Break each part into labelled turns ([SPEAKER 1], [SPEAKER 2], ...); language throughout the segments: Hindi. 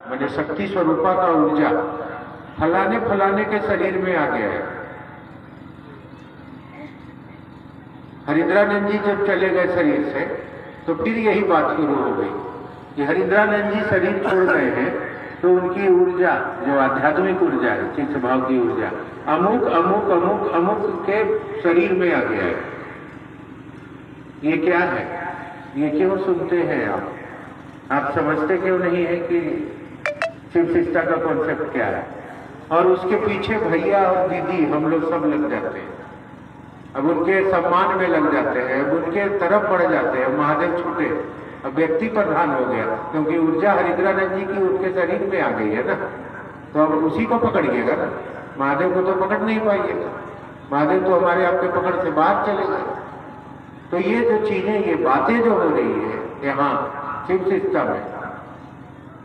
[SPEAKER 1] मैंने शक्ति स्वरूपा का ऊर्जा फलाने फलाने के शरीर में आ गया है। हरिंद्रानंद जी जब चले गए शरीर से तो फिर यही बात शुरू हो गई कि हरिंद्रानंद जी शरीर छोड़ गए हैं तो उनकी ऊर्जा जो आध्यात्मिक ऊर्जा है, चित्त भाव की ऊर्जा अमुक अमुक अमुक अमुक के शरीर में आ गया है। ये क्या है? ये क्यों सुनते हैं आप समझते क्यों नहीं है कि शिव शिष्टा का कॉन्सेप्ट क्या है? और उसके पीछे भैया और दीदी हम लोग सब लग जाते हैं, अब उनके सम्मान में लग जाते हैं, अब उनके तरफ बढ़ जाते हैं। महादेव छूटे, अब व्यक्ति प्रधान हो गया क्योंकि ऊर्जा हरिंद्रानंद जी की उनके शरीर में आ गई है ना, तो अब उसी को पकड़िएगा ना। महादेव को तो पकड़ नहीं पाइएगा, महादेव तो हमारे आपके पकड़ से बाहर चले गए। तो ये जो चीजें, ये बातें जो हो रही है यहाँ शिव शिष्टा में,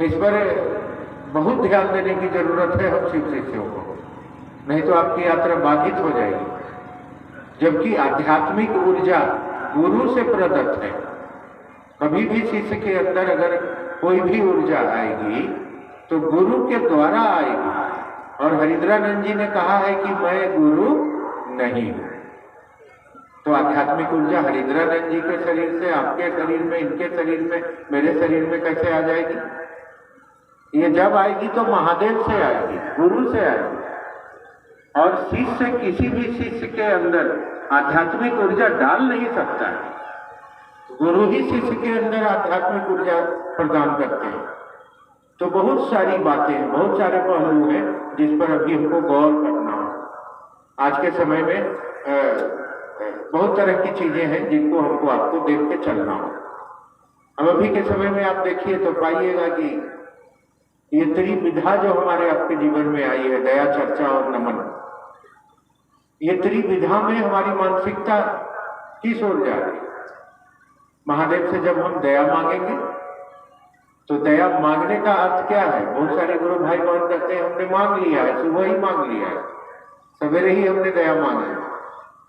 [SPEAKER 1] इस पर बहुत ध्यान देने की जरूरत है हम शिव शिष्यों को, नहीं तो आपकी यात्रा बाधित हो जाएगी। जबकि आध्यात्मिक ऊर्जा गुरु से प्रदत्त है। कभी भी शिष्य के अंदर अगर कोई भी ऊर्जा आएगी तो गुरु के द्वारा आएगी। और हरिंद्रानंद जी ने कहा है कि मैं गुरु नहीं हूं। तो आध्यात्मिक ऊर्जा हरिंद्रानंद जी के शरीर से आपके शरीर में, इनके शरीर में, मेरे शरीर में कैसे आ जाएगी? ये जब आएगी तो महादेव से आएगी, गुरु से आएगी। और शिष्य किसी भी शिष्य के अंदर आध्यात्मिक ऊर्जा डाल नहीं सकता है, गुरु ही शिष्य के अंदर आध्यात्मिक ऊर्जा प्रदान करते हैं। तो बहुत सारी बातें, बहुत सारे पहलू हैं जिस पर अभी हमको गौर करना हो। आज के समय में बहुत तरह की चीजें हैं जिनको हमको आपको देख के चलना हो। अब अभी के समय में आप देखिए तो पाइएगा कि ये त्रिविधा जो हमारे आपके जीवन में आई है, दया, चर्चा और नमन, ये त्रिविधा में हमारी मानसिकता किस ओर जा रही है? महादेव से जब हम दया मांगेंगे तो दया मांगने का अर्थ क्या है? बहुत सारे गुरु भाई बहन कहते हैं हमने मांग लिया है, सुबह ही मांग लिया है, सवेरे ही हमने दया मांगी।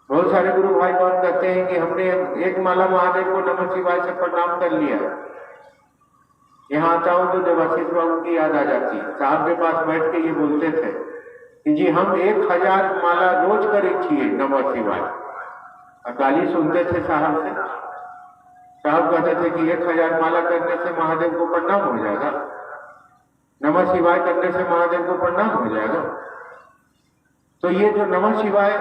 [SPEAKER 1] बहुत सारे गुरु भाई बहन कहते हैं कि हमने एक माला महादेव को नमः शिवाय से प्रणाम कर लिया है। यहाँ आता हूं तो देवाशीष बाबू की याद आ जाती है। साहब के पास बैठ के ये बोलते थे कि जी हम 1000 माला रोज करे छिए नमः शिवाय। गाली सुनते थे साहब से। साहब कहते थे कि 1000 माला करने से महादेव को प्रणाम हो जाएगा, नमः शिवाय करने से महादेव को प्रणाम हो जाएगा। तो ये जो नमः शिवाय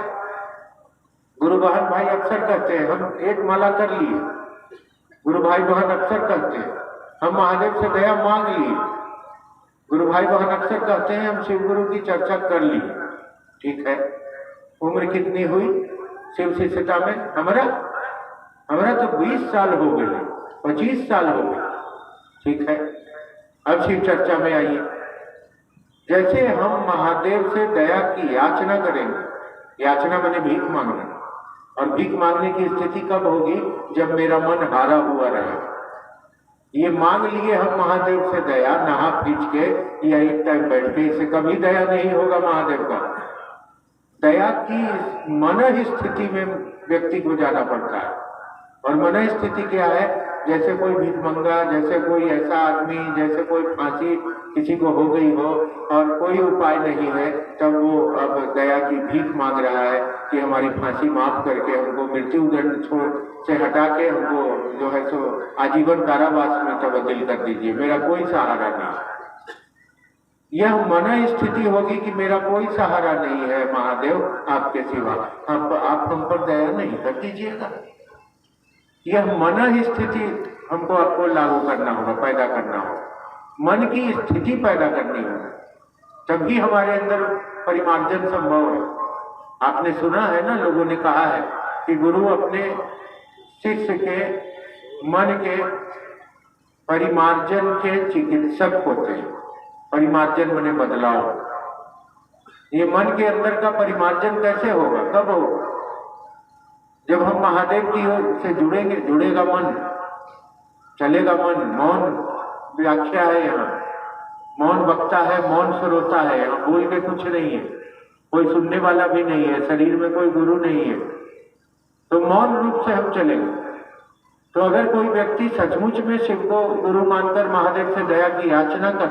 [SPEAKER 1] गुरु बहन भाई अक्सर कहते हैं, हम 1 माला कर लिए, गुरु भाई बहन अक्सर कहते हैं हम महादेव से दया मांग लिए, गुरु भाई बहन अक्सर कहते हैं हम शिव गुरु की चर्चा कर ली। ठीक है, उम्र कितनी हुई शिव शिष्यता में? हमारा तो 20 साल हो गए, 25 साल हो गए। ठीक है, अब शिव चर्चा में आइए। जैसे हम महादेव से दया की याचना करेंगे, याचना मैंने भीख मांगना, और भीख मांगने की स्थिति कब होगी? जब मेरा मन हारा हुआ रहे। ये मांग लिए हम महादेव से दया, नहा पीछ के या एक टाइम बैठ के, इससे कभी दया नहीं होगा महादेव का। दया की मन स्थिति में व्यक्ति को जाना पड़ता है। और मन स्थिति क्या है? जैसे कोई भीखमंगा, जैसे कोई ऐसा आदमी, जैसे कोई फांसी किसी को हो गई हो और कोई उपाय नहीं है, तब वो अब दया की भीख मांग रहा है कि हमारी फांसी माफ करके हमको मृत्यु दंड से हटा के हमको जो है सो आजीवन कारावास में तब्दील कर दीजिए, मेरा कोई सहारा नहीं। यह मन स्थिति होगी कि मेरा कोई सहारा नहीं है महादेव आपके सिवा, आप हम पर दया नहीं कर दीजिएगा। यह मन स्थिति हमको आपको लागू करना होगा, पैदा करना होगा। मन की स्थिति पैदा करनी होगी, तभी हमारे अंदर परिमार्जन संभव है। आपने सुना है ना, लोगों ने कहा है कि गुरु अपने शिष्य के मन के परिमार्जन के चिकित्सक होते हैं। परिमार्जन माने बदलाव। ये मन के अंदर का परिमार्जन कैसे होगा, कब होगा? जब हम महादेव की ओर से जुड़ेंगे, जुड़ेगा मन, चलेगा मन। मौन व्याख्या है यहाँ, मौन वक्ता है, मौन श्रोता है। यहाँ बोल के कुछ नहीं है, कोई सुनने वाला भी नहीं है, शरीर में कोई गुरु नहीं है, तो मौन रूप से हम चलेंगे। तो अगर कोई व्यक्ति सचमुच में शिव को गुरु मानकर महादेव से दया की याचना करता